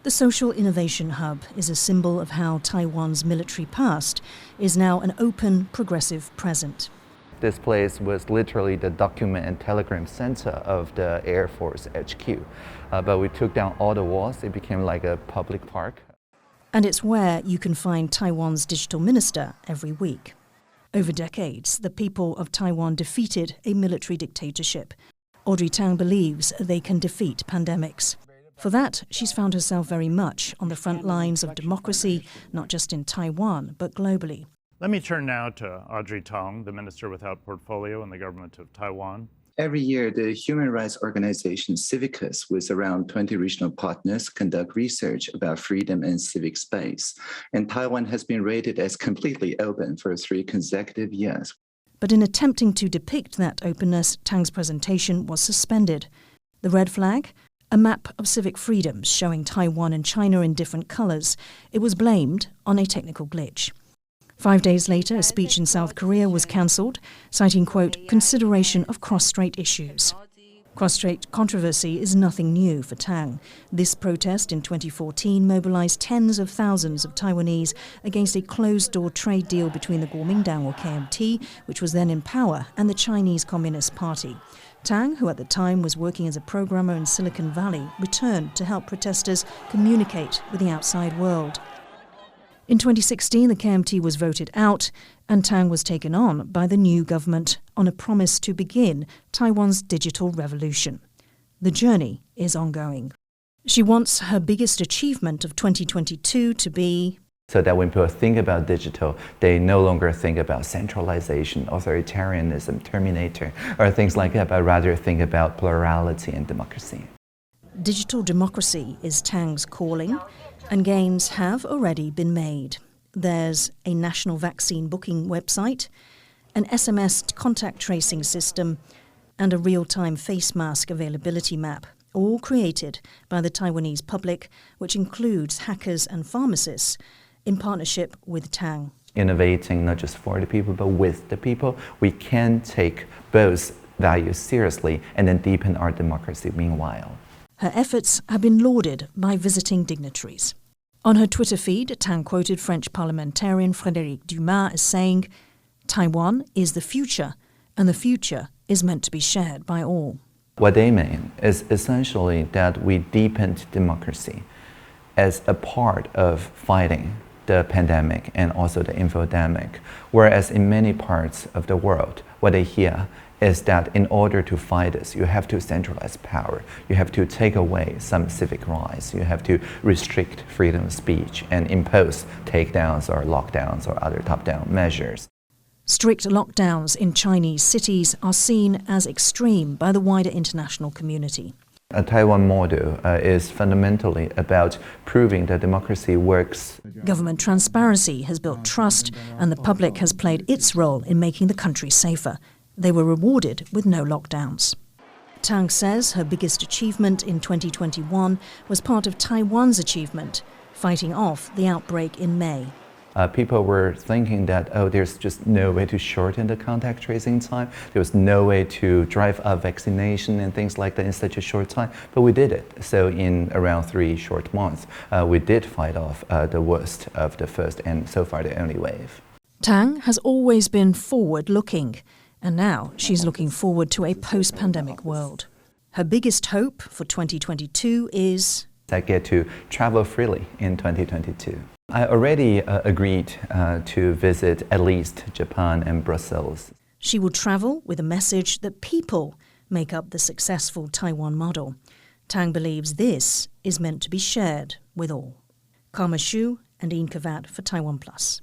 The Social Innovation Hub is a symbol of how Taiwan's military past is now an open, progressive present. This place was literally the document and telegram center of the Air Force HQ. But we took down all the walls. It became like a public park. And it's where you can find Taiwan's digital minister every week. Over decades, the people of Taiwan defeated a military dictatorship. Audrey Tang believes they can defeat pandemics. For that, she's found herself very much on the front lines of democracy, not just in Taiwan, but globally. Let me turn now to Audrey Tang, the Minister without Portfolio in the government of Taiwan. Every year, the human rights organization Civicus, with around 20 regional partners, conduct research about freedom and civic space. And Taiwan has been rated as completely open for 3 consecutive years. But in attempting to depict that openness, Tang's presentation was suspended. The red flag? A map of civic freedoms showing Taiwan and China in different colours. It was blamed on a technical glitch. 5 days later, a speech in South Korea was cancelled, citing, quote, consideration of cross-strait issues. Cross-strait controversy is nothing new for Tang. This protest in 2014 mobilised tens of thousands of Taiwanese against a closed-door trade deal between the Kuomintang, or KMT, which was then in power, and the Chinese Communist Party. Tang, who at the time was working as a programmer in Silicon Valley, returned to help protesters communicate with the outside world. In 2016, the KMT was voted out, and Tang was taken on by the new government on a promise to begin Taiwan's digital revolution. The journey is ongoing. She wants her biggest achievement of 2022 to be so that when people think about digital, they no longer think about centralization, authoritarianism, Terminator, or things like that, but rather think about plurality and democracy. Digital democracy is Tang's calling, and gains have already been made. There's a national vaccine booking website, an SMS contact tracing system, and a real-time face mask availability map, all created by the Taiwanese public, which includes hackers and pharmacists, in partnership with Tang. Innovating not just for the people, but with the people, we can take both values seriously and then deepen our democracy meanwhile. Her efforts have been lauded by visiting dignitaries. On her Twitter feed, Tang quoted French parliamentarian Frédéric Dumas as saying, "Taiwan is the future, and the future is meant to be shared by all." What they mean is essentially that we deepened democracy as a part of fighting the pandemic and also the infodemic, whereas in many parts of the world, what they hear is that in order to fight this, you have to centralize power, you have to take away some civic rights, you have to restrict freedom of speech and impose takedowns or lockdowns or other top-down measures. Strict lockdowns in Chinese cities are seen as extreme by the wider international community. A Taiwan Model is fundamentally about proving that democracy works. Government transparency has built trust, and the public has played its role in making the country safer. They were rewarded with no lockdowns. Tang says her biggest achievement in 2021 was part of Taiwan's achievement, fighting off the outbreak in May. People were thinking that, there's just no way to shorten the contact tracing time. There was no way to drive up vaccination and things like that in such a short time, but we did it. So in around 3 short months, we did fight off the worst of the first and so far the only wave. Tang has always been forward-looking, and now she's looking forward to a post-pandemic world. Her biggest hope for 2022 is I get to travel freely in 2022. I already agreed to visit at least Japan and Brussels. She will travel with a message that people make up the successful Taiwan model. Tang believes this is meant to be shared with all. Khvat and Khvat for TaiwanPlus.